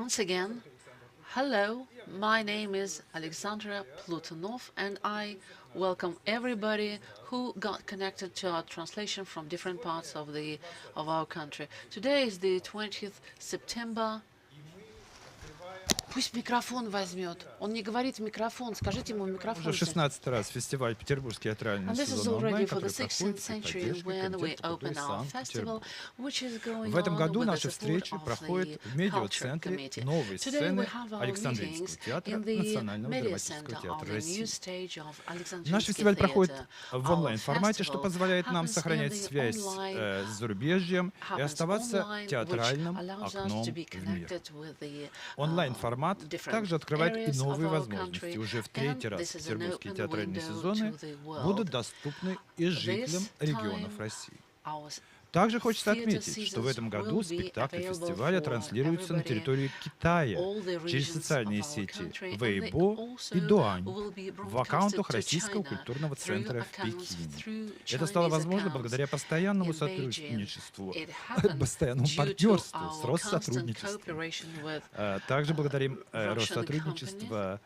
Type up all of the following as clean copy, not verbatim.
Once again, hello, my name is Alexander Platunov, and I welcome everybody who got connected to our translation from different parts of our country. Today is the 20th September. Пусть микрофон возьмет. Он не говорит в микрофон. Скажите ему в микрофон. Уже 16-й раз фестиваль Петербургский театральный сезон онлайн, который проходит при поддержке Комитета культуры Санкт-Петербург. В этом году наши встречи проходят в медиа-центре новой сцены Александринского театра Национального драматического театра России. Наш фестиваль проходит в онлайн-формате, что позволяет нам сохранять связь с зарубежьем и оставаться театральным окном в мир. Онлайн-формат также открывает и новые возможности. Уже в третий раз петербургские театральные сезоны будут доступны и жителям регионов России. Также хочется отметить, что в этом году спектакли фестиваля транслируются на территории Китая через социальные сети Weibo и Douyin в аккаунтах Российского культурного центра в Пекине. Это стало возможно благодаря постоянному сотрудничеству, постоянному партнерству с Россотрудничеством. Также благодарим Россотрудничество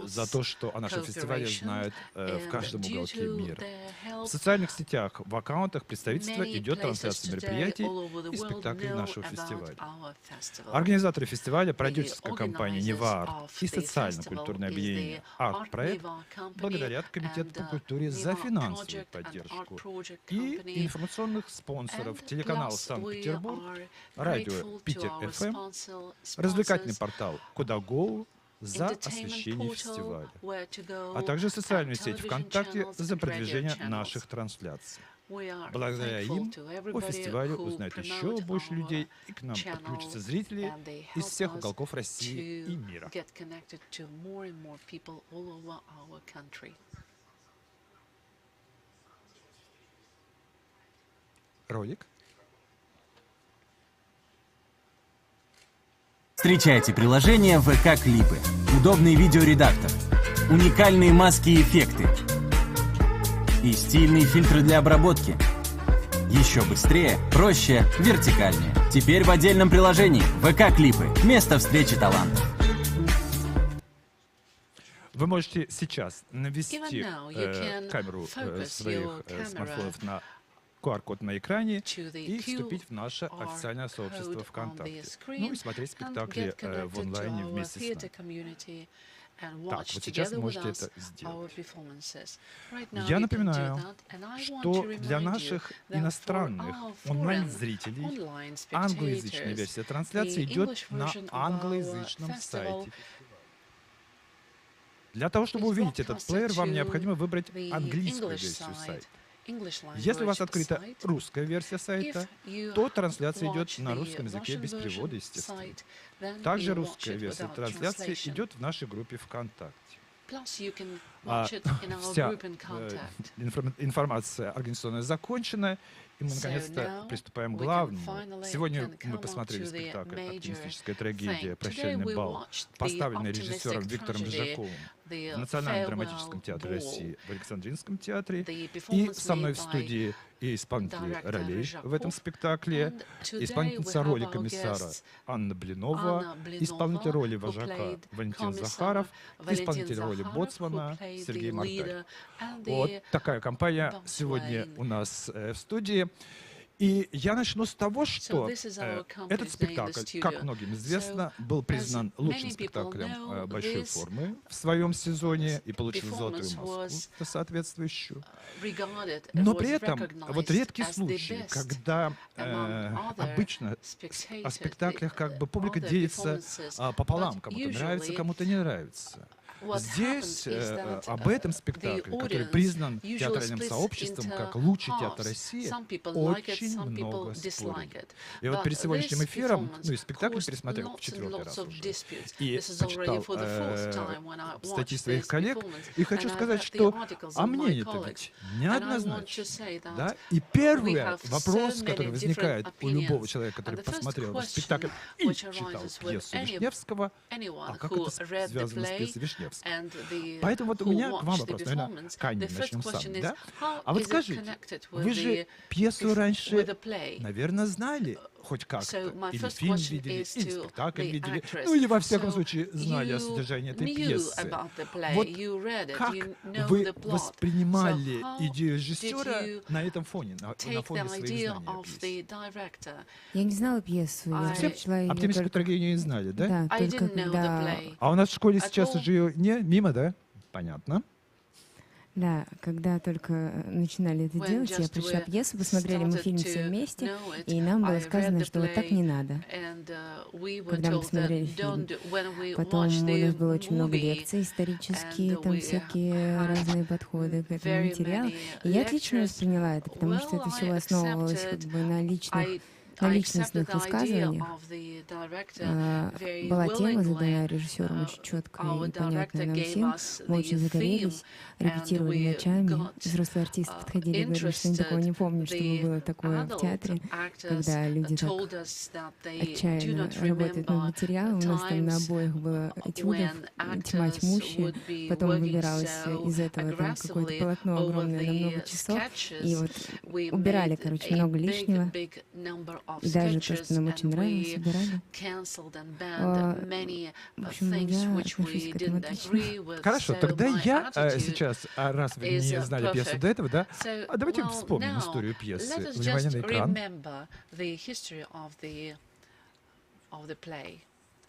за то, что о нашем фестивале знают в каждом уголке мира. В социальных сетях, в аккаунтах представительства идет трансляция мероприятий и спектаклей нашего фестиваля. Организаторы фестиваля, продюсерская компания Neva-Art и социально-культурное объединение Арт-проект благодарят Комитету по культуре за финансовую поддержку и информационных спонсоров телеканал Санкт-Петербург, радио Питер ФМ, развлекательный портал Куда.Гоу за освещение фестиваля, а также социальную сеть ВКонтакте за продвижение наших трансляций. Благодаря им о фестивале узнают еще больше людей, и к нам подключатся зрители из всех уголков России и мира. Ролик. Встречайте приложение ВК-клипы, удобный видеоредактор, уникальные маски и эффекты и стильные фильтры для обработки. Еще быстрее, проще, вертикальнее. Теперь в отдельном приложении ВК-клипы. Место встречи талантов. Вы можете сейчас навести камеру своих смартфонов на QR-код на экране и вступить в наше официальное сообщество ВКонтакте. Ну и смотреть спектакли в онлайне вместе с нами. Так, вот сейчас вы можете это сделать. Я напоминаю, что для наших иностранных онлайн-зрителей англоязычная версия трансляции идет на англоязычном сайте. Для того, чтобы увидеть этот плеер, вам необходимо выбрать английскую версию сайта. Если у вас открыта русская версия сайта, то трансляция идет на русском языке без перевода, естественно. Также русская версия трансляции идет в нашей группе ВКонтакте. Вся информация организационная закончена, и мы наконец-то приступаем к главному. Сегодня мы посмотрели спектакль «Оптимистическая трагедия. Прощальный бал», поставленный режиссером Виктором Жаковым в Национальном драматическом театре России, в Александринском театре. И со мной в студии и исполнители ролей в этом спектакле, исполнительница роли комиссара Анна Блинова, исполнитель роли вожака Валентин Захаров, исполнитель роли боцмана Сергей Марталь. Вот такая компания сегодня у нас в студии. И я начну с того, что этот спектакль, как многим известно, был признан лучшим спектаклем большой формы в своем сезоне и получил золотую маску соответствующую. Но при этом вот редкий случай, когда обычно о спектаклях как бы публика делится пополам, кому-то нравится, кому-то не нравится. Здесь об этом спектакле, который признан театральным сообществом как лучший театр России, очень много спорили. И вот перед сегодняшним эфиром, ну и спектакль пересмотрел в 4-й раз уже, и почитал статьи своих коллег, и хочу сказать, что мнение-то ведь неоднозначно. Да? И первый вопрос, который возникает у любого человека, который посмотрел этот спектакль и читал пьесу Вишневского, а как это связано с пьесой Вишневского? Поэтому вот у меня к вам вопрос, наверное, Канни, начнем с вами, да? А вот скажите, вы же пьесу раньше, наверное, знали? хоть как-то, my или first фильм question видели, is или to спектакль the видели, actress. ну или во всяком So случае знали о you содержании этой knew пьесы. about the play, Вот you read it, как you know вы the plot. So воспринимали how идею did режиссера you на этом фоне, на take the фоне своих idea знаний о of пьесе? the director? Я не знала пьесу, я Вообще, прочла ее Оптимистическую только, трагедию не знали, да? да, I только didn't know the когда, play А у нас в школе at сейчас all. уже ее не мимо, да? Понятно. да, когда только начинали это When делать, я just прочла we пьесу, посмотрели мы started фильм все to вместе, know it, и нам было I read сказано, the что вот так play, не надо. and we were Когда мы told посмотрели that фильм. don't, when we Потом watched у the нас было очень много movie, лекций исторические, and там we всякие had разные подходы к этому very материалу. many И я отлично lectures. восприняла это, потому что Well, это все I основывалось как accepted, бы на I личностных accepted the idea высказываниях. of the director very Была тема задана willingly. режиссером очень четкая Our и понятная director нам gave всем. us Мы the очень theme, загорелись, and репетировали we ночами. got Взрослые артисты подходили и говорили, что они такого не помнят, чтобы the было такое в adult театре, actors когда люди так told us that they do отчаянно not работают над remember материалом. У нас там на times обоих было этюдов, when тьма actors тьмущая. would be Потом working выбиралось so из этого там какое-то aggressively полотно over огромное на много the часов. И sketches. вот We убирали, made короче, a много big, лишнего. big number of И даже то, sketches, что нам очень and нравилось, we убирали. canceled and А, banned many В общем, things я which отношусь we к этому didn't отлично. agree with. Хорошо, So тогда my я attitude сейчас, раз вы is не знали пьесу perfect. до этого, да, So, давайте well, вспомним now, историю пьесы. let us Внимание just на экран. remember the history of the play.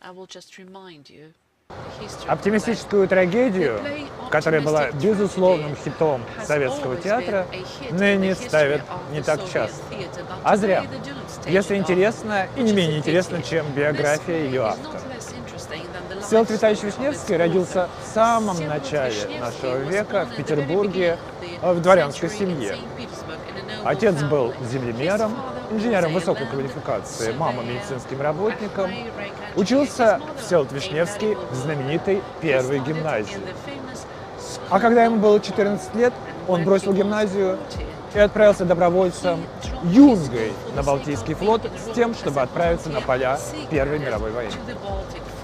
I will just remind you the history of the play. Оптимистическую трагедию, The play которая была Optimistic безусловным Tragedy хитом has советского always театра, been a hit in ныне the history ставят of не the так Soviet часто. theatre, but А зря. today they don't stage Если it интересно и often, не which is менее a интересно, pity. чем This биография play ее is автора. not less interesting than the life Всеволод Витальевич story of its Вишневский author. родился в самом Всеволод начале Вишневский нашего was века born в at the very Петербурге beginning of the в дворянской century in семье. Saint Petersburg in a noble Отец был family. землемером, His father инженером was a высокой land квалификации, мама surveyor, медицинским a работником. high-rank Учился engineer. His mother Всеволод a Вишневский medical в знаменитой He первой studied гимназии. in the famous school А когда ему было of 14 лет, and он when бросил he was гимназию 14, и отправился добровольцем юнгой на Балтийский флот с тем, чтобы отправиться на поля Первой мировой войны.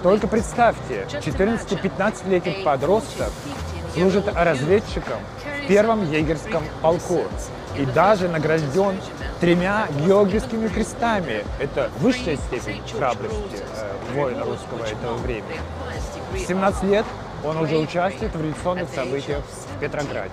Только представьте, 14-15-летний подросток служит разведчиком в первом егерском полку и даже награжден 3 георгиевскими крестами. Это высшая степень храбрости воина русского этого времени. В 17 лет он уже участвует в революционных событиях в Петрограде.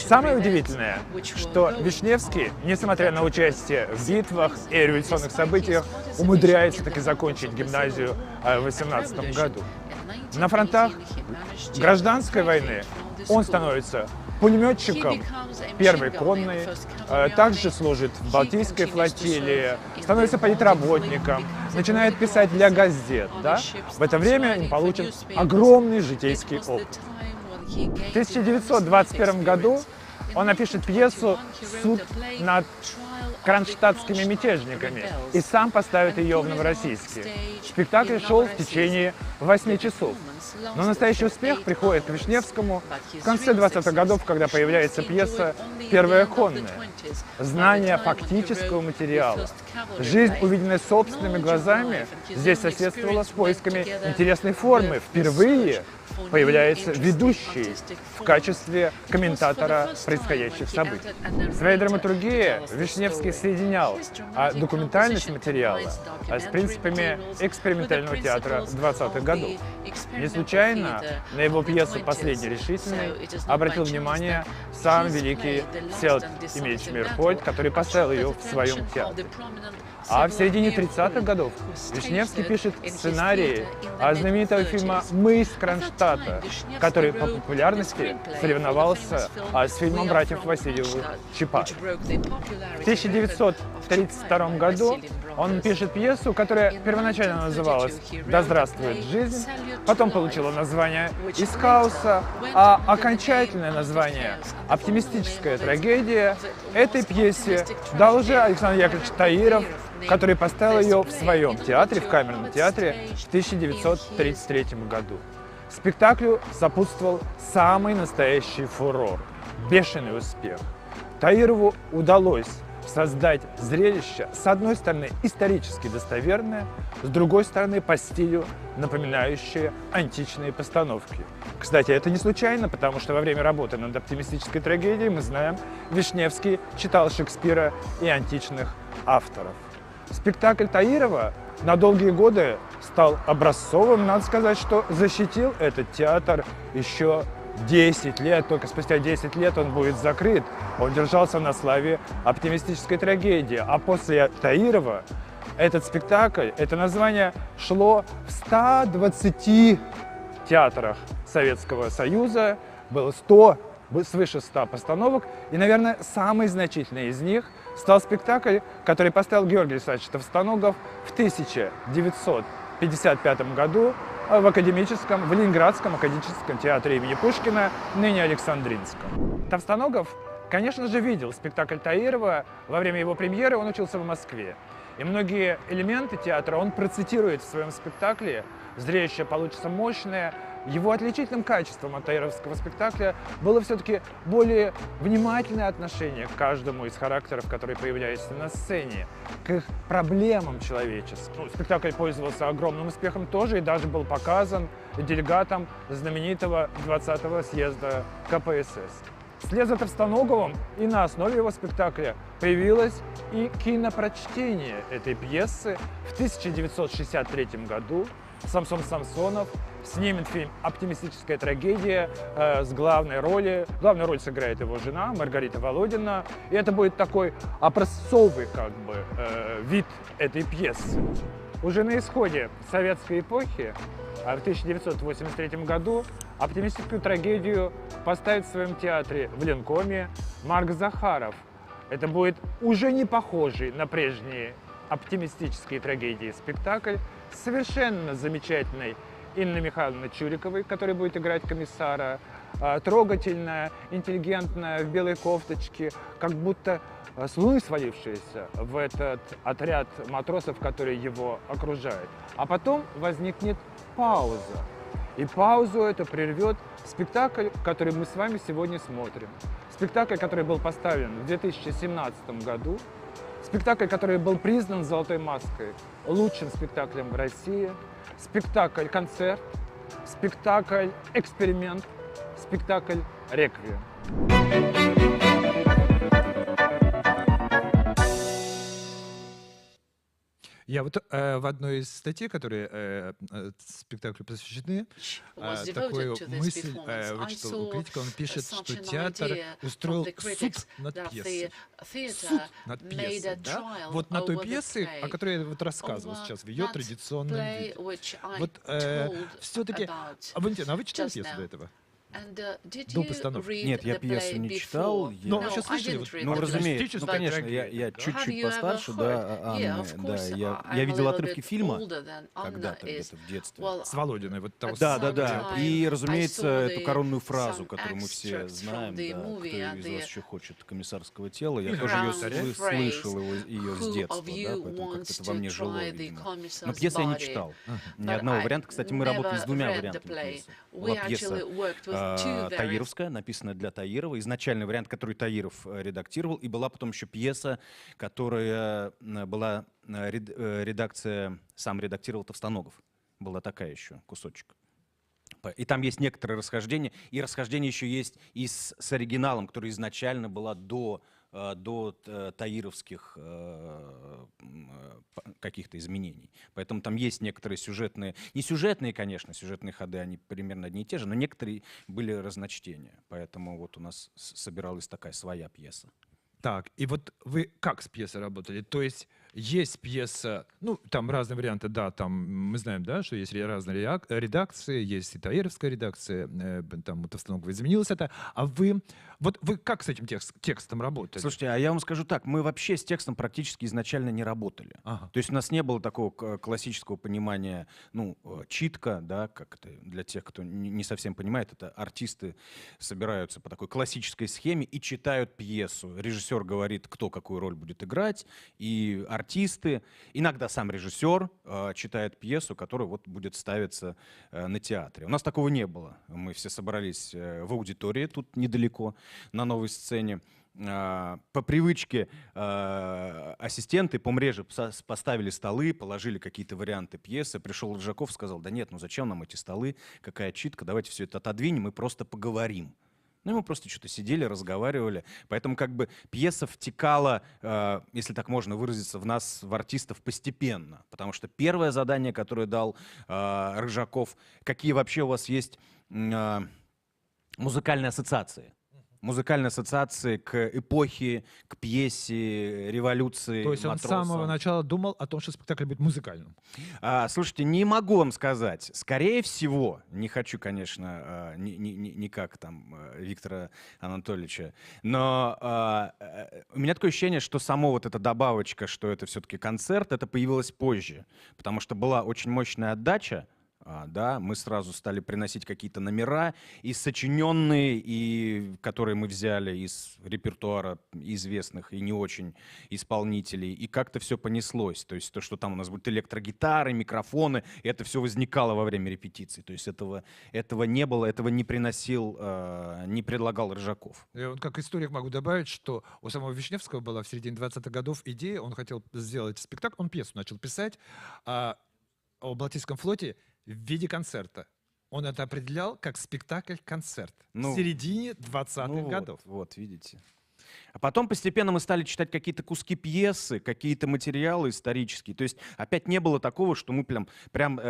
Самое удивительное, что Вишневский, несмотря на участие в битвах и революционных событиях, умудряется таки закончить гимназию в 18 году. На фронтах гражданской войны он становится пулеметчиком первой конной, также служит в Балтийской флотилии, становится политработником, начинает писать для газет. Да? В это время им получен огромный житейский опыт. В 1921 году он напишет пьесу «Суд над кронштадтскими мятежниками» и сам поставит ее в Новороссийске. Спектакль шел в течение 8 часов. Но настоящий успех приходит к Вишневскому в конце 20-х годов, когда появляется пьеса «Первая конная». Знание фактического материала, жизнь, увиденная собственными глазами, здесь соседствовала с поисками интересной формы. Впервые появляется ведущий в качестве комментатора происходящих событий. В своей драматургии Вишневский соединял документальность материала с принципами экспериментального театра 20-х годов. Не случайно на его пьесу «Последний решительный» обратил внимание сам великий Всеволод Ильич Мирхольд, который поставил ее в своем театре. А в середине 30-х годов Вишневский пишет сценарии знаменитого фильма «Мы из Кронштадта», который по популярности соревновался с фильмом братьев Васильевых «Чапаев». В 1932 году он пишет пьесу, которая первоначально называлась «Да здравствует жизнь», потом получила название «Из хаоса», а окончательное название «Оптимистическая трагедия» этой пьесе дал уже Александр Яковлевич Таиров, который поставил ее в своем театре, в камерном театре, в 1933 году. Спектаклю сопутствовал самый настоящий фурор, бешеный успех. Таирову удалось создать зрелище, с одной стороны, исторически достоверное, с другой стороны, по стилю напоминающее античные постановки. Кстати, это не случайно, потому что во время работы над оптимистической трагедией, мы знаем, Вишневский читал Шекспира и античных авторов. Спектакль Таирова на долгие годы стал образцовым. Надо сказать, что защитил этот театр еще 10 лет. Только спустя 10 лет он будет закрыт. Он держался на славе оптимистической трагедии. А после Таирова этот спектакль, это название шло в 120 театрах Советского Союза. Было свыше 100 постановок. И, наверное, самый значительный из них стал спектакль, который поставил Георгий Александрович Товстоногов в 1955 году в Ленинградском академическом театре имени Пушкина, ныне Александринском. Товстоногов, конечно же, видел спектакль Таирова. Во время его премьеры он учился в Москве. И многие элементы театра он процитирует в своем спектакле. Зрелище получится мощное. Его отличительным качеством от таировского спектакля было все-таки более внимательное отношение к каждому из характеров, которые появляются на сцене, к их проблемам человеческим. Спектакль пользовался огромным успехом тоже и даже был показан делегатом знаменитого 20-го съезда КПСС. Вслед за Товстоноговым и на основе его спектакля появилось и кинопрочтение этой пьесы. В 1963 году Самсон Самсонов снимет фильм «Оптимистическая трагедия» с главной ролью. Главную роль сыграет его жена Маргарита Володина. И это будет такой образцовый вид этой пьесы. Уже на исходе советской эпохи, в 1983 году, оптимистическую трагедию поставит в своем театре в Ленкоме Марк Захаров. Это будет уже не похожий на прежние оптимистические трагедии спектакль с совершенно замечательной Инной Михайловной Чуриковой, которая будет играть комиссара, трогательная, интеллигентная, в белой кофточке, как будто с луны свалившаяся в этот отряд матросов, которые его окружают. А потом возникнет пауза. И паузу это прервет спектакль, который мы с вами сегодня смотрим. Спектакль, который был поставлен в 2017 году. Спектакль, который был признан «Золотой маской» лучшим спектаклем в России. Спектакль-концерт, спектакль-эксперимент, спектакль «Реквием». Я вот в одной из статей, которые спектаклю посвящены, такую мысль вычитал у критика. Он пишет, что театр устроил суд над пьесой. Суд над пьесой, да? Вот на той пьесе, о которой я вот рассказывал сейчас, в ее традиционном виде. Вот все-таки... Валентина, а вы читали пьесу до этого? До постановки? Нет, я пьесу не читал. Но вы сейчас слышали? Ну, разумеется, ну, конечно, я чуть-чуть постарше, да, Анны, да, я видел отрывки фильма когда-то, где-то в детстве. С Володиной, вот того. Да. И, разумеется, эту коронную фразу, которую мы все знаем, да, кто из вас еще хочет комиссарского тела, я тоже ее слышал ее с детства, да, поэтому как-то это во мне жило, видимо. Но пьесу я не читал. Ни одного варианта. Кстати, мы работали с двумя вариантами пьесы. Была пьеса таировская, написанная для Таирова, изначальный вариант, который Таиров редактировал, и была потом еще пьеса, которая была редакция, сам редактировал Товстоногов. Была такая еще, кусочек. И там есть некоторые расхождения, и расхождение еще есть и с оригиналом, который изначально была до таировских каких-то изменений. Поэтому там есть некоторые сюжетные, не сюжетные, конечно, сюжетные ходы, они примерно одни и те же, но некоторые были разночтения. Поэтому вот у нас собиралась такая своя пьеса. Так, и вот вы как с пьесой работали? То есть пьеса, ну, там разные варианты, да, там мы знаем, да, что есть разные редакции, есть и таировская редакция, там у Товстоногова изменилось это, а вы как с этим текстом работали? Слушайте, а я вам скажу так, мы вообще с текстом практически изначально не работали. То есть у нас не было такого классического понимания, ну, читка, да, как это для тех, кто не совсем понимает, это артисты собираются по такой классической схеме и читают пьесу. Режиссер говорит, кто какую роль будет играть, и артисты, иногда сам режиссер читает пьесу, которая вот будет ставиться на театре. У нас такого не было. Мы все собрались в аудитории тут недалеко, на новой сцене. По привычке ассистенты помреже поставили столы, положили какие-то варианты пьесы. Пришел Рыжаков, сказал, да нет, ну зачем нам эти столы, какая читка, давайте все это отодвинем и просто поговорим. Ну, мы просто что-то сидели, разговаривали. Поэтому как бы пьеса втекала, если так можно выразиться, в нас, в артистов, постепенно. Потому что первое задание, которое дал Рыжаков, какие вообще у вас есть музыкальные ассоциации? Музыкальные ассоциации к эпохе, к пьесе, революции. То есть он с самого начала думал о том, что спектакль будет музыкальным? Слушайте, не могу вам сказать. Скорее всего, не хочу, конечно, не как там Виктора Анатольевича, но у меня такое ощущение, что само вот эта добавочка, что это все-таки концерт, это появилось позже. Потому что была очень мощная отдача. Да, мы сразу стали приносить какие-то номера, и сочиненные, и которые мы взяли из репертуара известных и не очень исполнителей, и как-то все понеслось. То есть то, что там у нас будут электрогитары, микрофоны, это все возникало во время репетиций. То есть этого не было, этого не приносил, не предлагал Рыжаков. Я вот как историк могу добавить, что у самого Вишневского была в середине 20-х годов идея, он хотел сделать спектакль, он пьесу начал писать о Балтийском флоте в виде концерта. Он это определял как спектакль-концерт в середине 20-х годов. Вот, видите. А потом постепенно мы стали читать какие-то куски пьесы, какие-то материалы исторические. То есть опять не было такого, что мы прям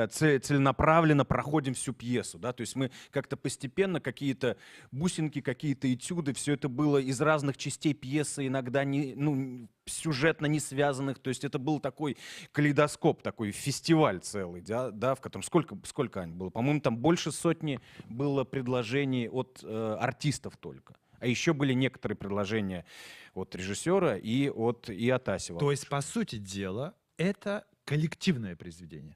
целенаправленно проходим всю пьесу. Да? То есть мы как-то постепенно какие-то бусинки, какие-то этюды, все это было из разных частей пьесы, иногда сюжетно не связанных. То есть это был такой калейдоскоп, такой фестиваль целый, да, в котором сколько Ань, было? По-моему, там больше сотни было предложений от артистов только. А еще были некоторые предложения от режиссера и от Асева. То есть, по сути дела, это коллективное произведение?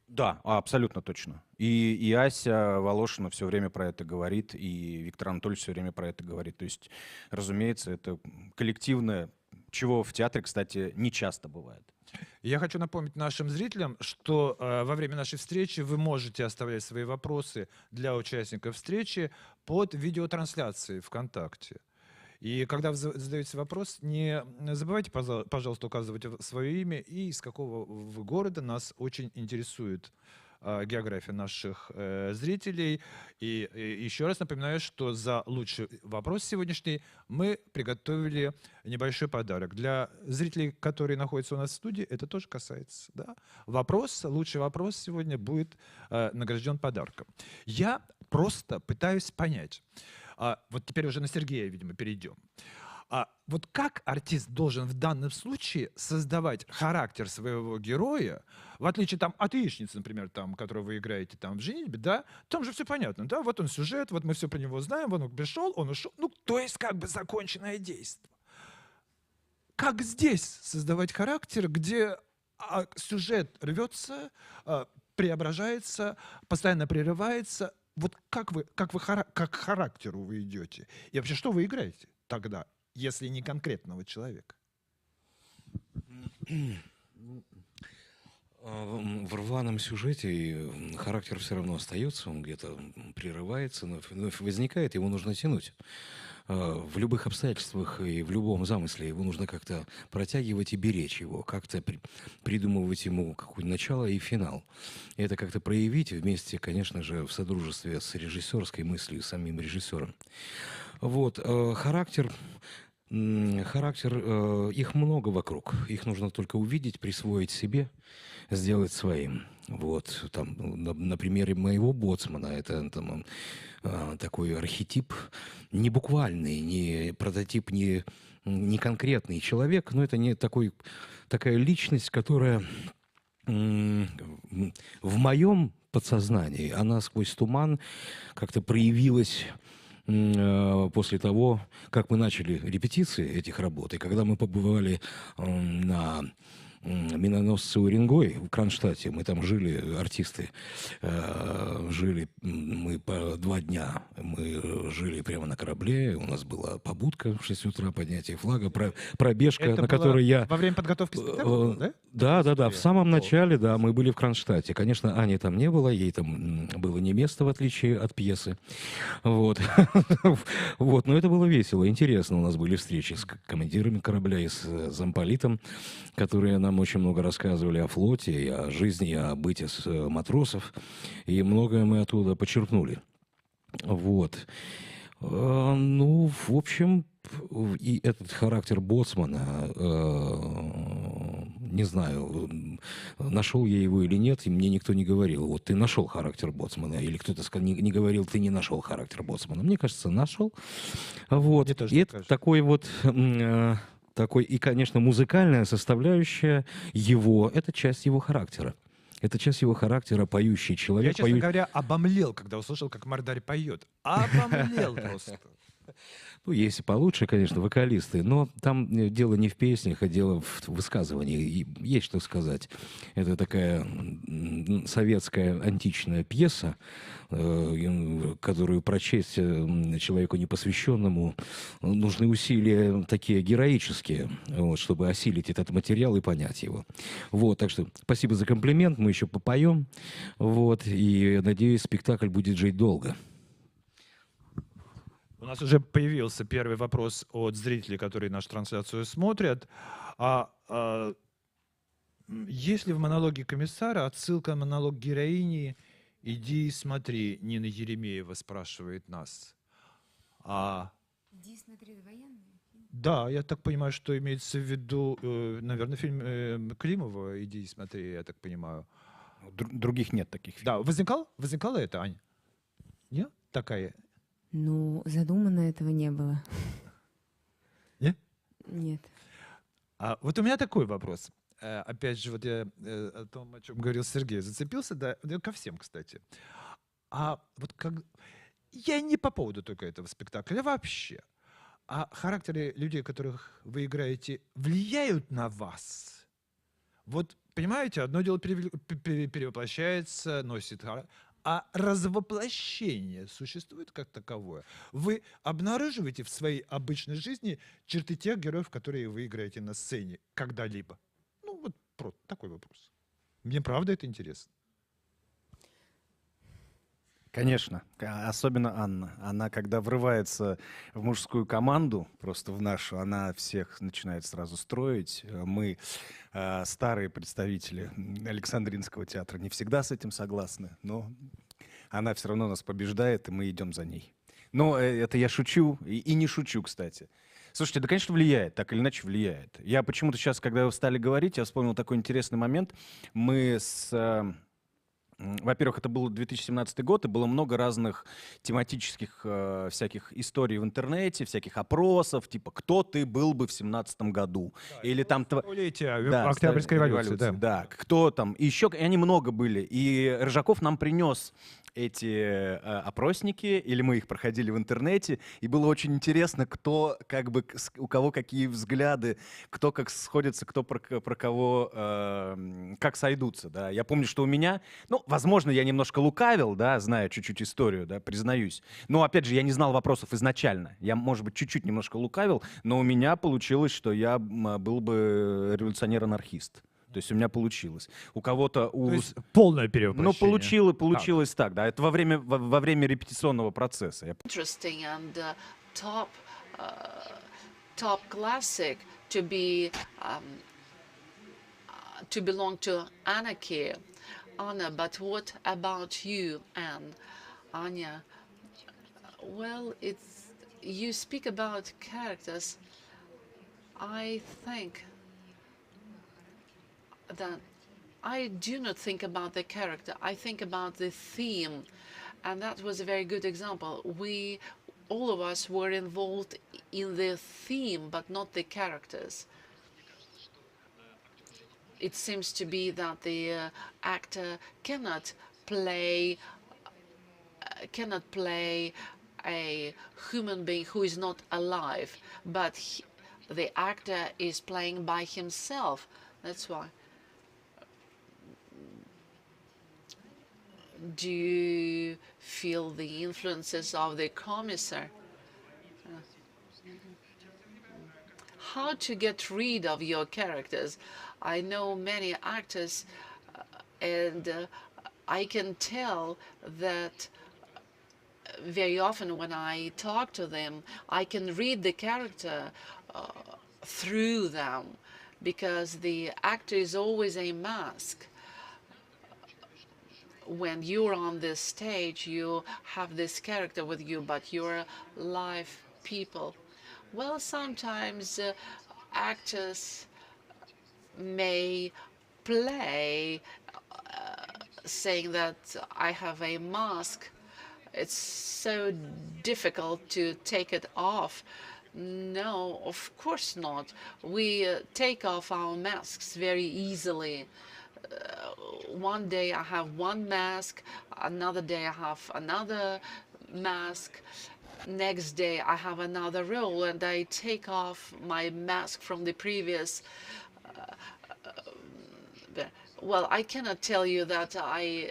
Да, абсолютно точно. И Ася Волошина все время про это говорит, и Виктор Анатольевич все время про это говорит. То есть, разумеется, это коллективное, чего в театре, кстати, не часто бывает. Я хочу напомнить нашим зрителям, что во время нашей встречи вы можете оставлять свои вопросы для участников встречи под видеотрансляцией ВКонтакте. И когда вы задаете вопрос, не забывайте, пожалуйста, указывать свое имя и из какого вы города. Нас очень интересует география наших зрителей. И еще раз напоминаю, что за лучший вопрос сегодняшний мы приготовили небольшой подарок. Для зрителей, которые находятся у нас в студии, это тоже касается. Да? Лучший вопрос сегодня будет награжден подарком. Я просто пытаюсь понять. Вот теперь уже на Сергея, видимо, перейдем. Вот как артист должен в данном случае создавать характер своего героя, в отличие от яичницы, например, которую вы играете в «Женитьбе», да, там же все понятно, да, вот он сюжет, вот мы все про него знаем, он пришел, он ушел, то есть как бы законченное действие. Как здесь создавать характер, где сюжет рвется, преображается, постоянно прерывается? Вот как к характеру вы идете? И вообще, что вы играете тогда, если не конкретного человека? В рваном сюжете характер все равно остается, он где-то прерывается, но возникает, его нужно тянуть. В любых обстоятельствах и в любом замысле его нужно как-то протягивать и беречь его, как-то придумывать ему какое-то начало и финал. И это как-то проявить вместе, конечно же, в содружестве с режиссерской мыслью, с самим режиссером. Вот, характер, их много вокруг. Их нужно только увидеть, присвоить себе, сделать своим. Вот, на примере моего боцмана, это такой архетип, не буквальный, не прототип, не конкретный человек, но это не такая личность, которая в моем подсознании, она сквозь туман как-то проявилась после того, как мы начали репетиции этих работ, и когда мы побывали на миноносце Уренгой в Кронштадте, мы там жили, артисты жили, мы по 2 дня, мы жили прямо на корабле, у нас была побудка в 6 утра, поднятие флага, пробежка, это на которой я... Во время подготовки спектакля, да? Да, в самом начале, да, мы были в Кронштадте. Конечно, Ани там не было, ей там было не место, в отличие от пьесы. Вот. Но это было весело, интересно. У нас были встречи с командирами корабля и с замполитом, которые нам очень много рассказывали о флоте, и о жизни, и о быте матросов. И многое мы оттуда почерпнули. Вот. Ну, в общем, и этот характер боцмана, не знаю, нашел я его или нет, и мне никто не говорил, вот ты нашел характер боцмана, или кто-то не говорил, ты не нашел характер боцмана. Мне кажется, нашел. Вот. И это такой вот... такой, и, конечно, музыкальная составляющая его, это часть его характера. Это часть его характера, поющий человек. Я, честно говоря, обомлел, когда услышал, как Мордарь поет. Обомлел просто. Ну, есть и получше, конечно, вокалисты, но там дело не в песнях, а дело в высказывании. И есть что сказать. Это такая советская античная пьеса, которую прочесть человеку непосвященному нужны усилия такие героические, вот, чтобы осилить этот материал и понять его. Вот, так что спасибо за комплимент, мы еще попоем, вот, и, надеюсь, спектакль будет жить долго. У нас уже появился первый вопрос от зрителей, которые нашу трансляцию смотрят. Есть ли в монологе комиссара отсылка на монолог героини «Иди и смотри», Нина Еремеева спрашивает нас. Иди и смотри, военные? Да, я так понимаю, что имеется в виду, наверное, фильм Климова «Иди и смотри», я так понимаю. Других нет таких фильмов. Да, возникало это, Ань? Нет? Такая... Ну, задумано этого не было. Нет? Нет. Вот у меня такой вопрос. Опять же, вот я о том, о чем говорил Сергей, зацепился, да, ко всем, кстати. Вот как... Я не по поводу только этого спектакля, вообще. А характеры людей, которых вы играете, влияют на вас? Вот, понимаете, одно дело перевоплощается, носит характер, а развоплощение существует как таковое? Вы обнаруживаете в своей обычной жизни черты тех героев, которые вы играете на сцене когда-либо? Ну, вот просто такой вопрос. Мне правда это интересно. Конечно, особенно Анна. Она, когда врывается в мужскую команду, просто в нашу, она всех начинает сразу строить. Мы, старые представители Александринского театра, не всегда с этим согласны, но она все равно нас побеждает, и мы идем за ней. Но это я шучу, и не шучу, кстати. Слушайте, да, конечно, влияет, так или иначе влияет. Я почему-то сейчас, когда вы стали говорить, я вспомнил такой интересный момент. Мы с... Во-первых, это был 2017 год, и было много разных тематических всяких историй в интернете, всяких опросов, типа «Кто ты был бы в 2017 году?» Да, или там... Да, Октябрьской революции, да. Да, кто там? И еще и они много были. И Рыжаков нам принес эти опросники, или мы их проходили в интернете, и было очень интересно, кто, как бы, у кого какие взгляды, кто как сходится, кто про кого, как сойдутся, да. Я помню, что у меня, ну, возможно, я немножко лукавил, да, зная чуть-чуть историю, да, признаюсь. Но, опять же, я не знал вопросов изначально. Я, может быть, чуть-чуть немножко лукавил, но у меня получилось, что я был бы революционер-анархист. То есть у меня получилось. У кого-то... То есть полное перевоплощение. Ну, получилось так, да. Это во время репетиционного процесса. Interesting and top classic to belong to anarchy. Anna, but what about you, Anne? Anya, well, you speak about characters. I think that I do not think about the character. I think about the theme, and that was a very good example. All of us were involved in the theme, but not the characters. It seems to be that the actor cannot play a human being who is not alive, but the actor is playing by himself. That's why. Do you feel the influences of the commissar? How to get rid of your characters? I know many actors, and I can tell that very often when I talk to them, I can read the character through them, because the actor is always a mask. when you're on this stage, you have this character with you, but you're live people. Well, sometimes actors may play saying that I have a mask. It's so difficult to take it off. No, of course not. We take off our masks very easily. One day I have one mask, another day I have another mask, next day I have another role, and I take off my mask from the previous. Well, I cannot tell you that I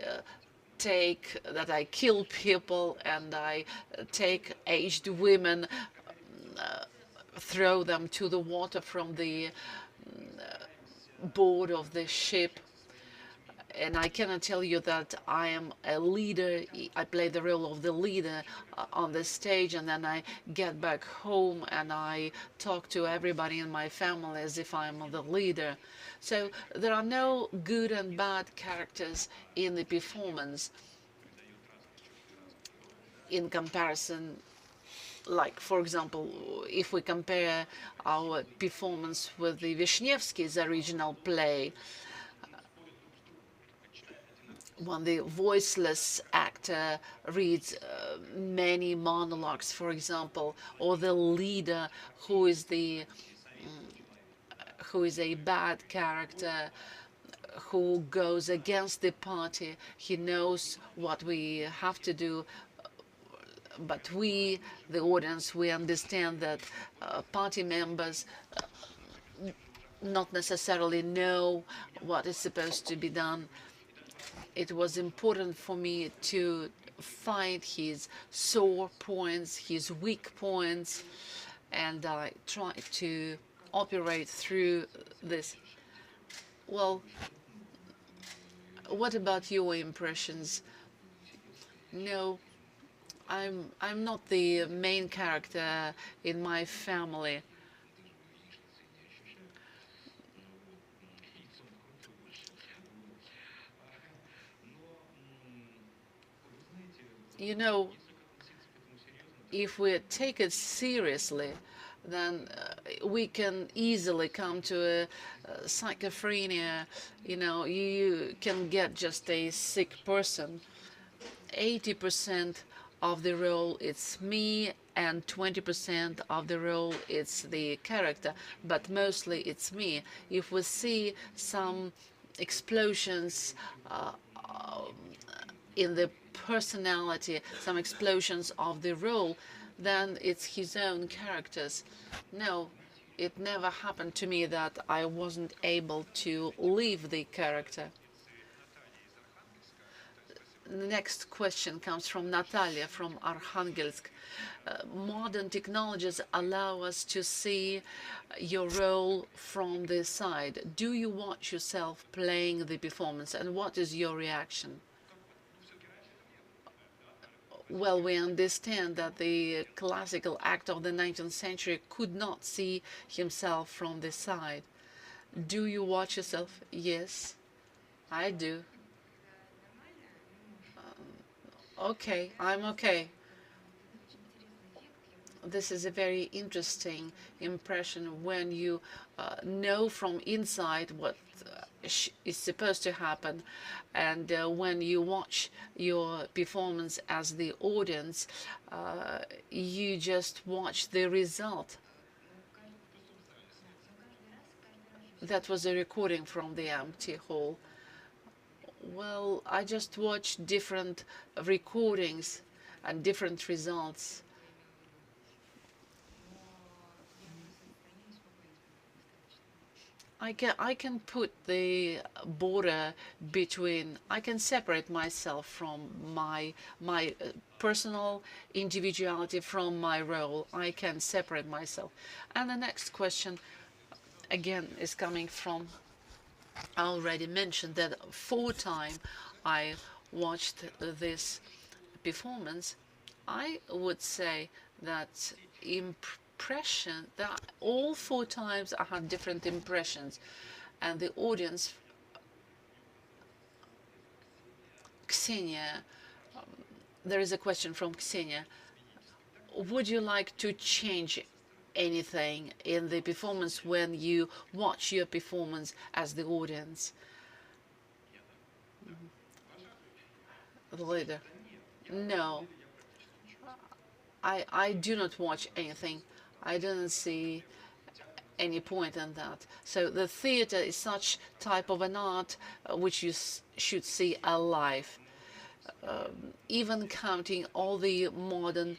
kill people and I take aged women, throw them to the water from the board of the ship. And I cannot tell you that I am a leader. I play the role of the leader on the stage, and then I get back home and I talk to everybody in my family as if I'm the leader. So there are no good and bad characters in the performance in comparison. Like, for example, if we compare our performance with the Vishnevsky's original play, when the voiceless actor reads many monologues, for example, or the leader who is a bad character, who goes against the party, he knows what we have to do, but we, the audience, we understand that party members not necessarily know what is supposed to be done. It was important for me to find his sore points, his weak points, and I tried to operate through this. Well, what about your impressions? No, I'm not the main character in my family. You know, if we take it seriously, then we can easily come to a schizophrenia. You know, you can get just a sick person. 80% of the role it's me, and 20% of the role it's the character, but mostly it's me. If we see some explosions in the personality, some explosions of the role, then it's his own characters. No, it never happened to me that I wasn't able to leave the character. The next question comes from Natalia from Arkhangelsk. Modern technologies allow us to see your role from the side. Do you watch yourself playing the performance, and what is your reaction? Well, we understand that the classical actor of the 19th century could not see himself from the side. Do you watch yourself? Yes, I do. Okay, I'm okay. This is a very interesting impression when you know from inside what is supposed to happen, and when you watch your performance as the audience, you just watch the result. That was a recording from the empty hall. Well, I just watched different recordings and different results. I can put the border between, I can separate myself from my personal individuality from my role. I can separate myself. And the next question, again, is coming from, I already mentioned that 4 times I watched this performance. I would say that impression, that all 4 times I had different impressions, and the audience, Ksenia, there is a question from Ksenia. Would you like to change anything in the performance when you watch your performance as the audience? The leader. No, I do not watch anything. I didn't see any point in that. So the theater is such type of an art which you should see alive. Even counting all the modern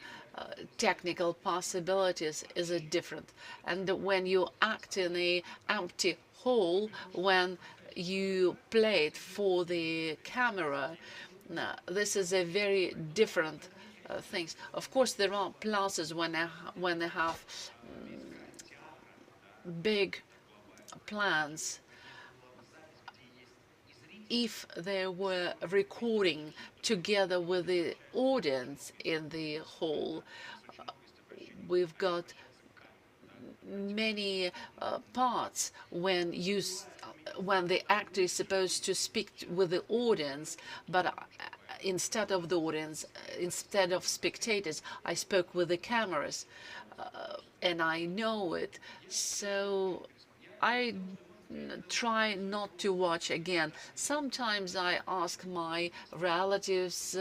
technical possibilities is different. And when you act in a empty hall, when you play it for the camera, this is a very different things. Of course, there are pluses when they have big plans. If they were recording together with the audience in the hall, we've got many parts when the actor is supposed to speak with the audience, but instead of the audience, instead of spectators, I spoke with the cameras, and I know it. So I try not to watch again. Sometimes I ask my relatives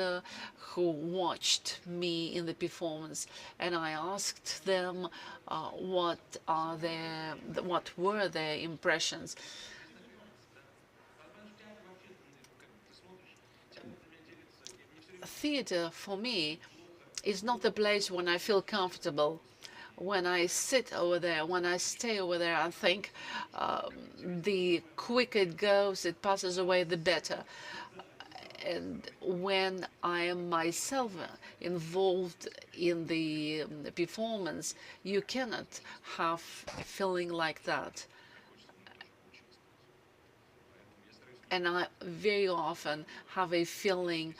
who watched me in the performance, and I asked them what were their impressions. Theater for me is not the place when I feel comfortable. When I sit over there, when I stay over there, I think the quicker it goes, it passes away, the better. And when I am myself involved in the performance, you cannot have a feeling like that. And I very often have a feeling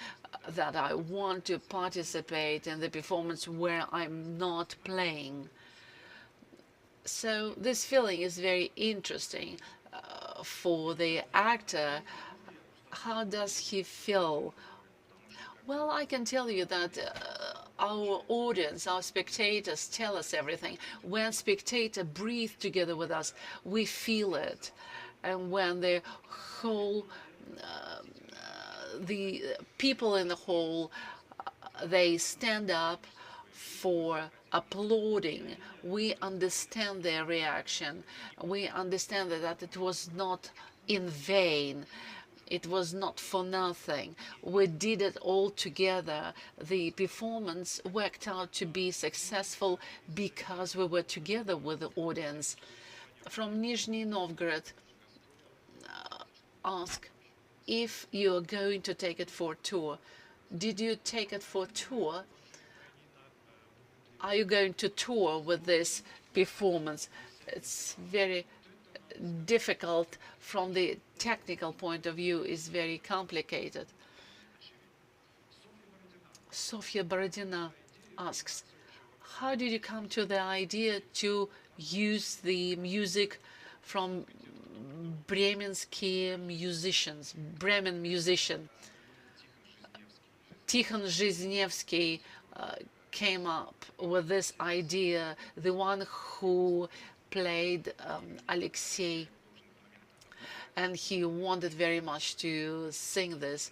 that I want to participate in the performance where I'm not playing. So this feeling is very interesting for the actor. How does he feel? Well, I can tell you that our audience, our spectators tell us everything. When spectators breathe together with us, we feel it. And when the whole the people in the hall, they stand up for applauding. We understand their reaction. We understand that it was not in vain. It was not for nothing. We did it all together. The performance worked out to be successful because we were together with the audience. From Nizhny Novgorod, ask if you are going to take it for tour. Did you take it for tour? Are you going to tour with this performance? It's very difficult from the technical point of view, is very complicated. Sofia Borodina asks, how did you come to the idea to use the music from Bremenski musicians, Bremen musician? Tikhon Zhizhnevsky came up with this idea, the one who played Alexei, and he wanted very much to sing this.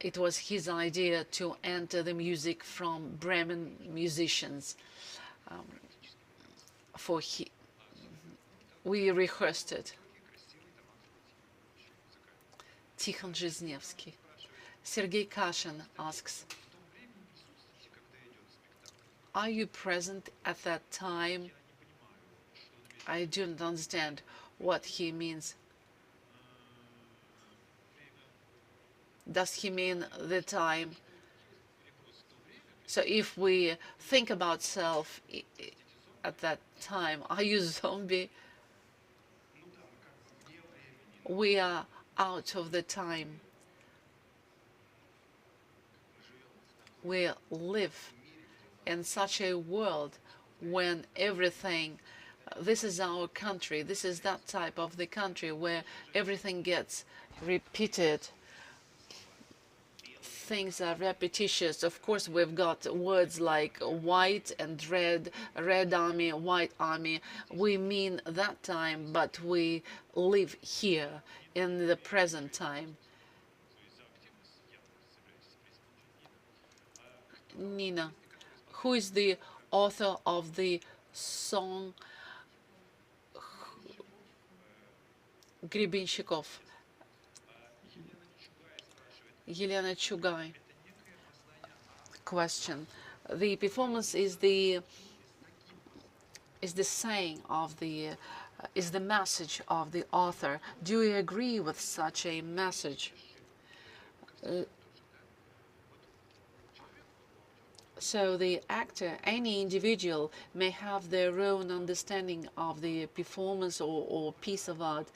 It was his idea to enter the music from Bremen musicians. We rehearsed it. Tikhon Zhizhnevsky. Sergei Kashin asks, are you present at that time? I don't understand what he means. Does he mean the time? So if we think about self at that time, are you zombie? We are out of the time. We live in such a world when everything, this is our country, this is that type of the country where everything gets repeated. things are repetitious. Of course, we've got words like white and red, red army, white army. We mean that time, but we live here in the present time. Nina, who is the author of the song Гребенщиков? Елена Чугай. Question. The performance is the saying of the is the message of the author. Do you agree with such a message? So the actor, any individual, may have their own understanding of the performance or piece of art.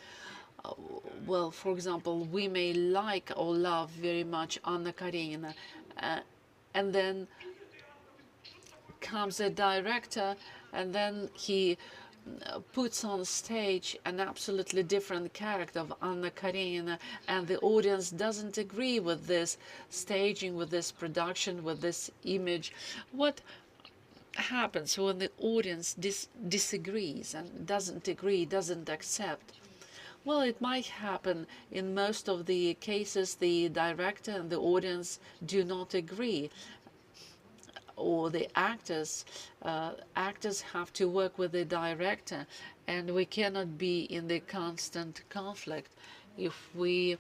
Well, for example, we may like or love very much Anna Karenina, and then comes a director, and then he puts on stage an absolutely different character of Anna Karenina, and the audience doesn't agree with this staging, with this production, with this image. What happens when the audience disagrees and doesn't agree, doesn't accept? Well, it might happen in most of the cases the director and the audience do not agree, or the actors have to work with the director, and we cannot be in the constant conflict. If we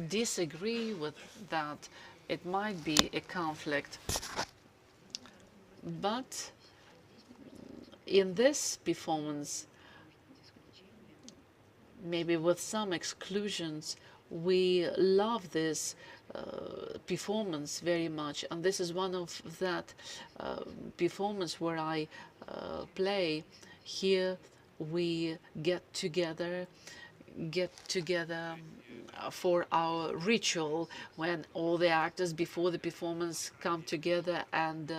disagree with that, it might be a conflict. But in this performance, maybe with some exclusions, we love this performance very much, and this is one of that performance where I play. Here we get together for our ritual, when all the actors before the performance come together and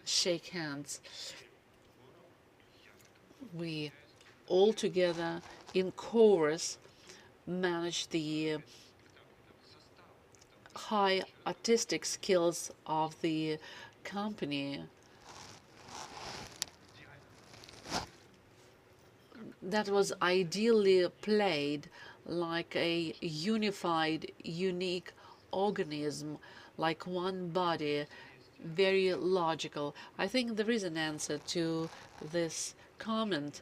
shake hands. We all together in chorus manage the high artistic skills of the company. That was ideally played like a unified, unique organism, like one body, very logical. I think there is an answer to this comment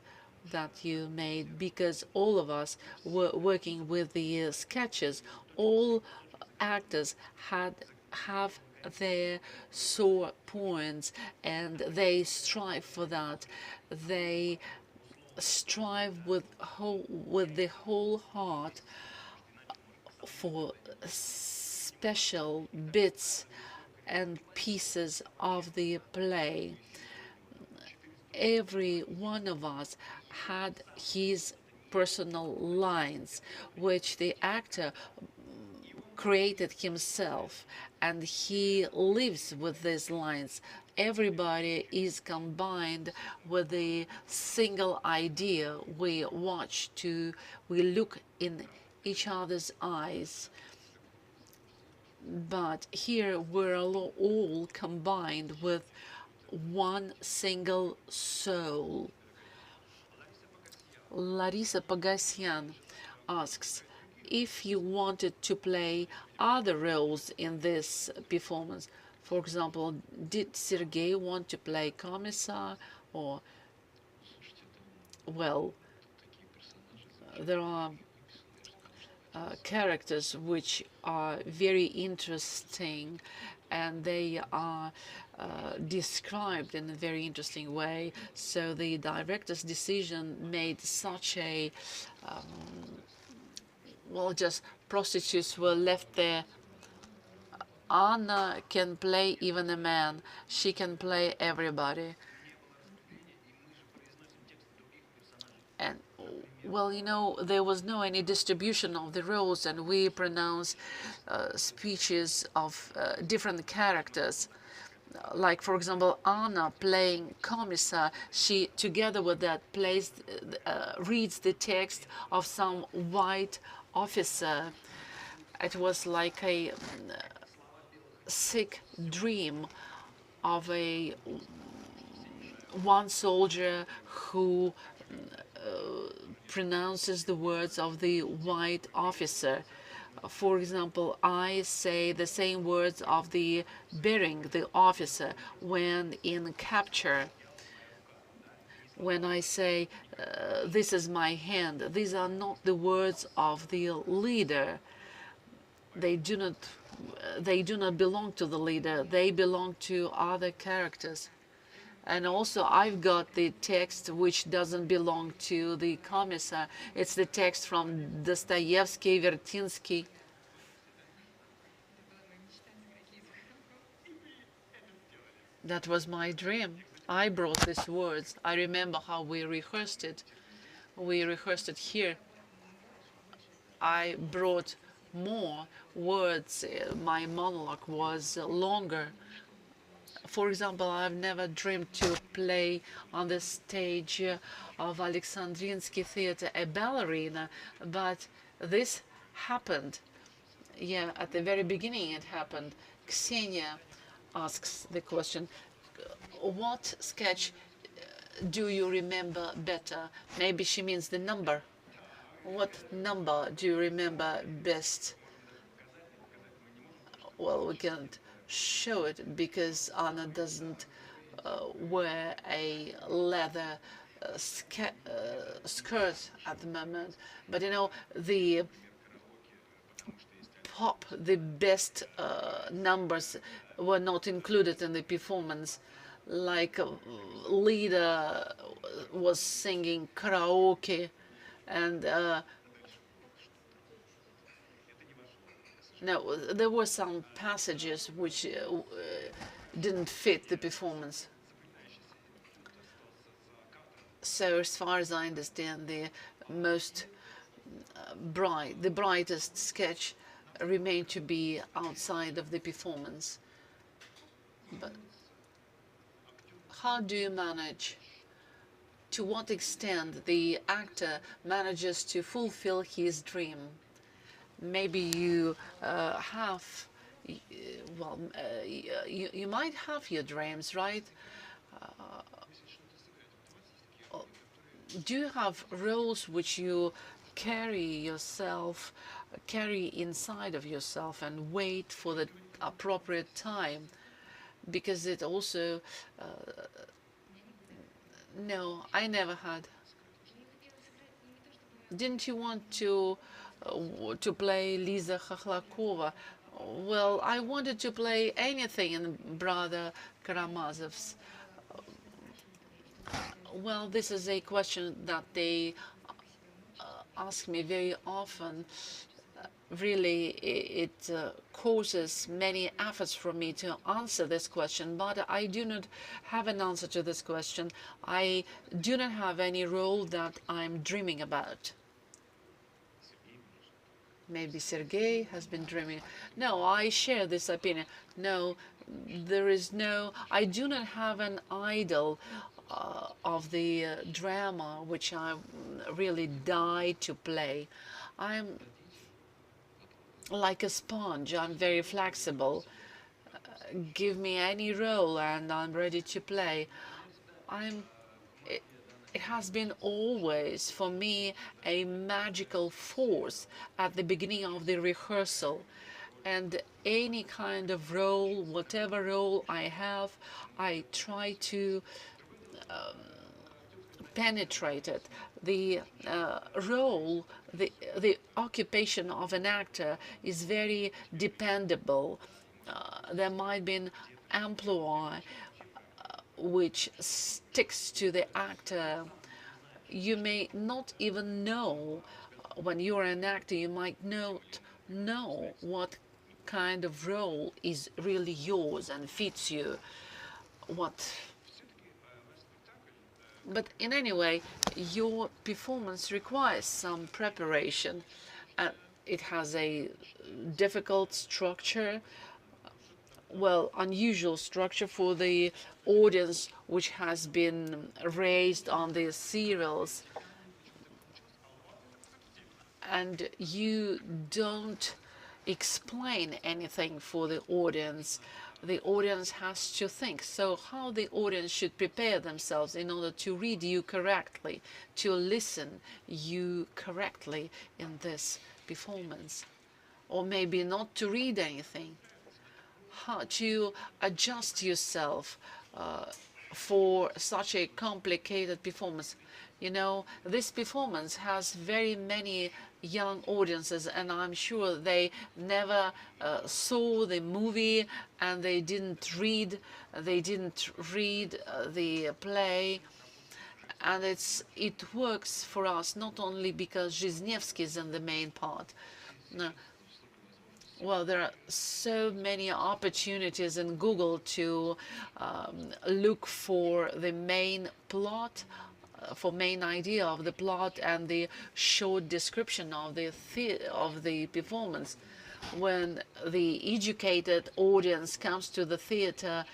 that you made, because all of us were working with the sketches. All actors have their sore points, and they strive for that. They strive with the whole heart for special bits and pieces of the play. Every one of us had his personal lines, which the actor created himself, and he lives with these lines. Everybody is combined with a single idea. We look in each other's eyes. But here we're all combined with one single soul. Larisa Pagasyan asks, if you wanted to play other roles in this performance, for example, did Sergei want to play Commissar, or, well, there are characters which are very interesting, and they are described in a very interesting way. So the director's decision made such a well, just prostitutes were left there. Anna can play even a man. She can play everybody. And, well, you know, there was no any distribution of the roles, and we pronounce speeches of different characters. Like, for example, Anna playing Commissar, she, together with that, reads the text of some white officer, It was like a sick dream of one soldier who pronounces the words of the white officer. For example, I say the same words of the Bering, the officer, when in capture. When I say, this is my hand, these are not the words of the leader. They do not belong to the leader. They belong to other characters. And also, I've got the text which doesn't belong to the commissar. It's the text from Dostoevsky, Vertinsky. That was my dream. I brought these words. I remember how we rehearsed it. We rehearsed it here. I brought more words. My monologue was longer. For example, I've never dreamed to play on the stage of Alexandrinsky Theatre a ballerina, but this happened. Yeah, at the very beginning it happened. Ksenia asks the question, what sketch do you remember better? Maybe she means the number. What number do you remember best? Well, we can't show it because Anna doesn't wear a leather skirt at the moment. But you know, the best numbers were not included in the performance. Like leader was singing karaoke, and no, there were some passages which didn't fit the performance. So as far as I understand, the most the brightest sketch remained to be outside of the performance. But how do you manage? To what extent the actor manages to fulfill his dream? Maybe you have, well, you might have your dreams, right? Do you have roles which you carry inside of yourself and wait for the appropriate time? Because it also, no, I never had. Didn't you want to play Lisa Khakhlakova? Well, I wanted to play anything in Brother Karamazov's. Well, this is a question that they ask me very often. Really, it causes many efforts for me to answer this question, but I do not have an answer to this question. I do not have any role that I'm dreaming about. Maybe Sergei has been dreaming. No, I share this opinion. No, there is no, I do not have an idol of the drama which I really die to play. I'm like a sponge. I'm very flexible. Give me any role and I'm ready to play. It has been always for me a magical force at the beginning of the rehearsal, and any kind of role, whatever role I have, I try to penetrate it. The role, the occupation of an actor is very dependable. There might be an emploi which sticks to the actor. You may not even know, when you're an actor, you might not know what kind of role is really yours and fits you. But in any way, your performance requires some preparation. It has a difficult structure, well, unusual structure for the audience which has been raised on the serials. And you don't explain anything for the audience. The audience has to think. So how the audience should prepare themselves in order to read you correctly, to listen you correctly in this performance, or maybe not to read anything. How to adjust yourself for such a complicated performance. You know, this performance has very many young audiences, and I'm sure they never saw the movie, and they didn't read the play. And it works for us not only because Zhizhnevsky is in the main part. No. Well, there are so many opportunities in Google to look for the main plot, for main idea of the plot and the short description of the performance. When the educated audience comes to the theater,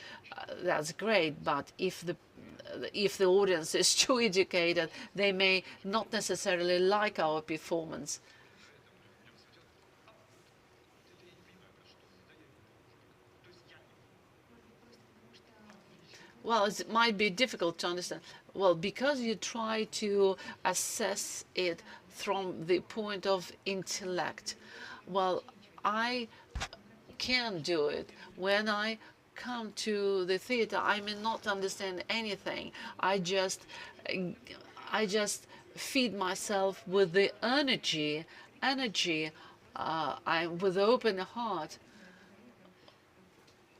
that's great. But if the audience is too educated, they may not necessarily like our performance. Well, it might be difficult to understand. Well, because you try to assess it from the point of intellect. Well, I can do it. When I come to the theater, I may not understand anything. I just feed myself with the energy. I'm with open heart.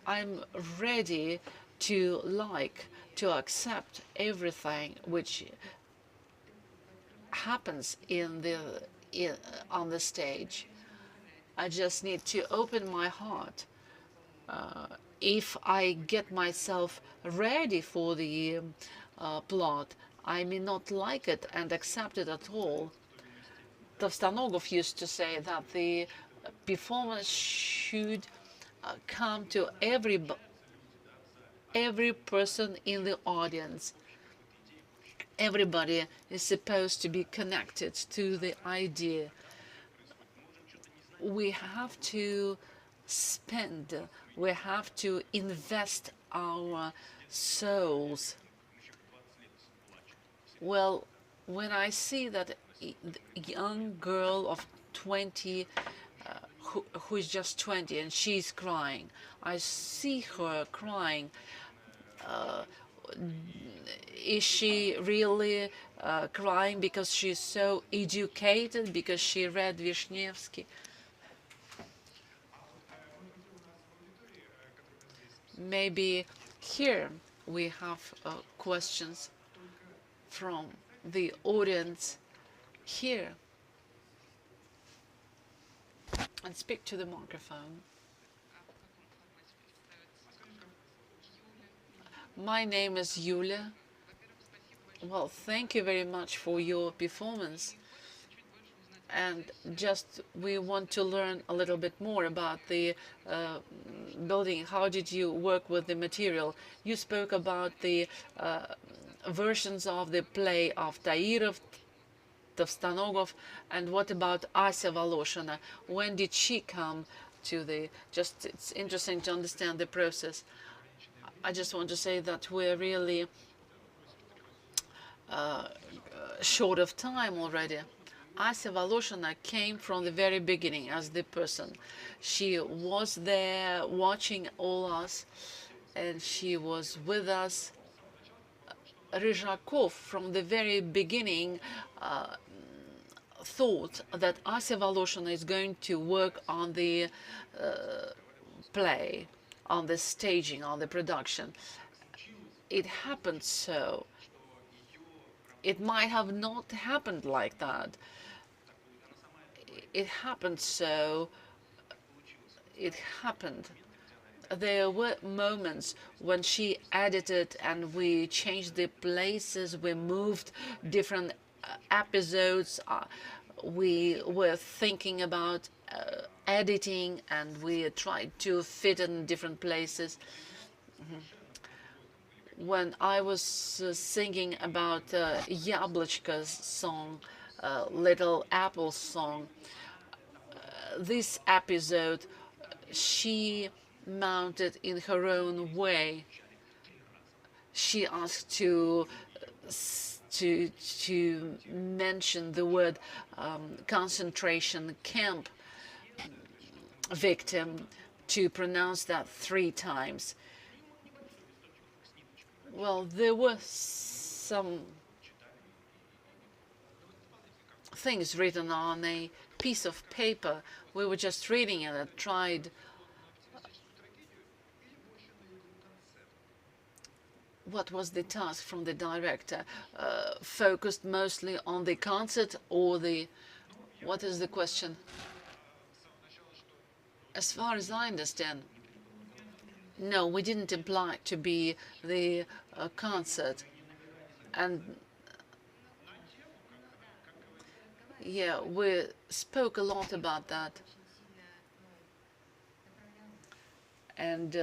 I'm ready to accept everything which happens on the stage. I just need to open my heart. If I get myself ready for the plot, I may not like it and accept it at all. Tovstonogov used to say that the performance should come to every person in the audience. Everybody is supposed to be connected to the idea. We have to we have to invest our souls. Well, when I see that young girl of 20 who is just 20 and she's crying, I see her crying. Is she really crying because she's so educated, because she read Vishnevsky? Maybe here we have questions from the audience here. And speak to the microphone. My name is Yulia. Well, thank you very much for your performance. And just we want to learn a little bit more about the building. How did you work with the material? You spoke about the versions of the play of Tairov, Tovstonogov, and what about Ася Voloshina? When did she come to the... Just it's interesting to understand the process. I just want to say that we're really short of time already. Ася Voloshina came from the very beginning as the person. She was there watching all us, and she was with us. Ryzhakov from the very beginning thought that Ася Voloshina is going to work on the play, on the staging, on the production. It happened so. It might have not happened like that. It happened so. It happened. There were moments when she edited and we changed the places, we moved different episodes. We were thinking about editing, and we tried to fit in different places. When I was singing about Yablочko's song, Little Apple song, this episode she mounted in her own way. She asked to mention the word concentration camp victim, to pronounce that 3 times. Well, there were some things written on a piece of paper. We were just reading it and tried what was the task from the director, focused mostly on the concert or the, what is the question? As far as I understand, no, we didn't imply to be the concert. And yeah, we spoke a lot about that. And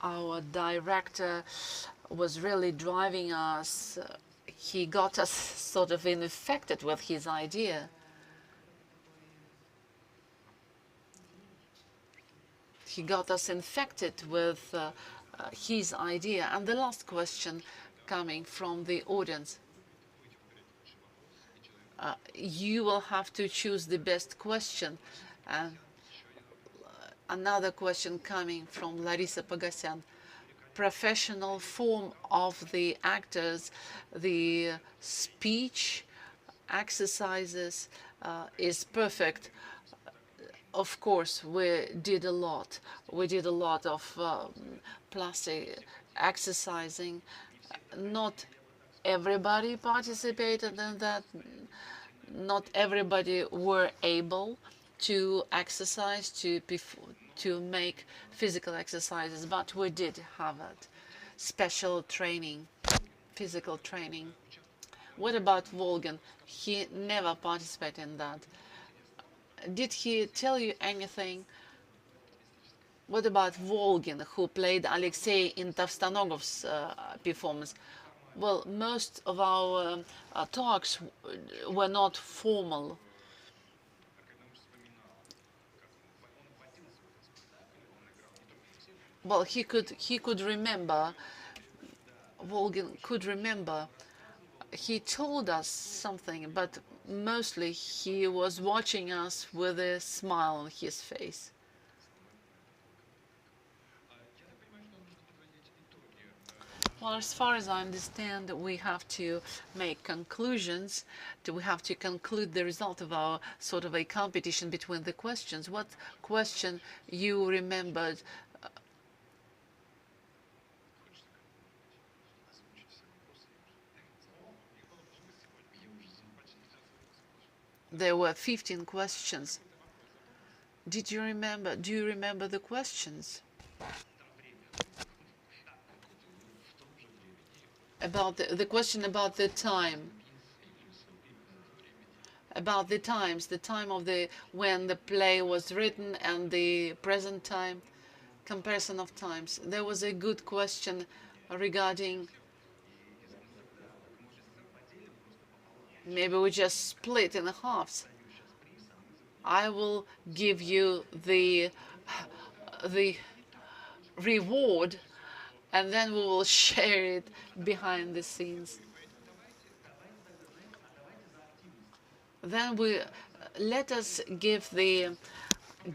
our director was really driving us. He got us sort of infected with his idea. He got us infected with his idea. And the last question coming from the audience. You will have to choose the best question. Another question coming from Larissa Pogosyan. Professional form of the actors, the speech exercises is perfect. Of course, we did a lot. We did a lot of plastic exercising. Not everybody participated in that. Not everybody were able to exercise, to make physical exercises, but we did have it. Special training, physical training. What about Volgin? He never participated in that. Did he tell you anything? What about Volgin, who played Alexei in Tavstanogov's performance? Well, most of our talks were not formal. Well, he could remember. Volgin could remember. He told us something, but mostly he was watching us with a smile on his face. Well, as far as I understand, we have to make conclusions. We have to conclude the result of our sort of a competition between the questions. What question you remembered? There were 15 questions. Did you remember? Do you remember the questions? About the question about the time. About the times, the time of when the play was written and the present time, comparison of times. There was a good question regarding. Maybe we just split in halves. I will give you the reward, and then we will share it behind the scenes. Then let us give the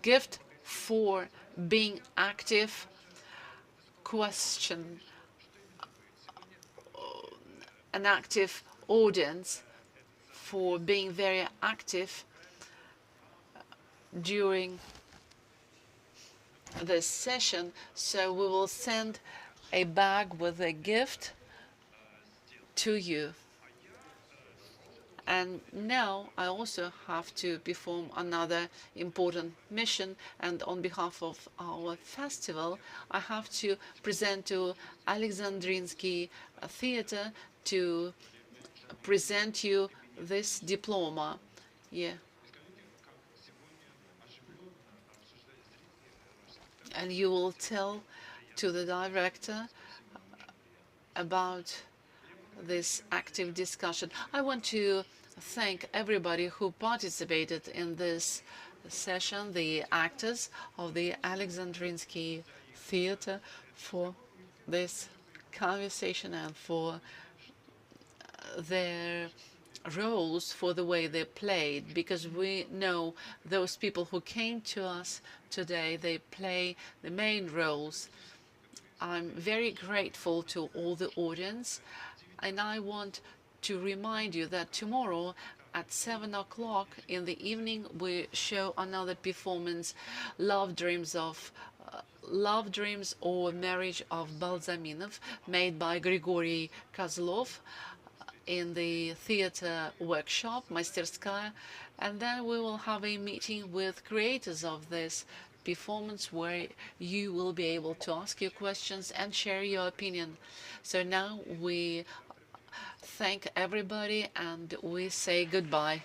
gift for being active question, an active audience, for being very active during this session. So we will send a bag with a gift to you. And now I also have to perform another important mission, and on behalf of our festival I have to present to Alexandrinsky Theatre to present you this diploma. Yeah. And you will tell to the director about this active discussion. I want to thank everybody who participated in this session the actors of the Alexandrinsky Theatre for this conversation and for their roles, for the way they played, because we know those people who came to us today, they play the main roles. I'm very grateful to all the audience, and I want to remind you that tomorrow at 7 o'clock in the evening we show another performance, Love Dreams or Marriage of Balzaminov, made by Grigory Kozlov in the theater workshop, Мастерская, and then we will have a meeting with creators of this performance where you will be able to ask your questions and share your opinion. So now we thank everybody and we say goodbye.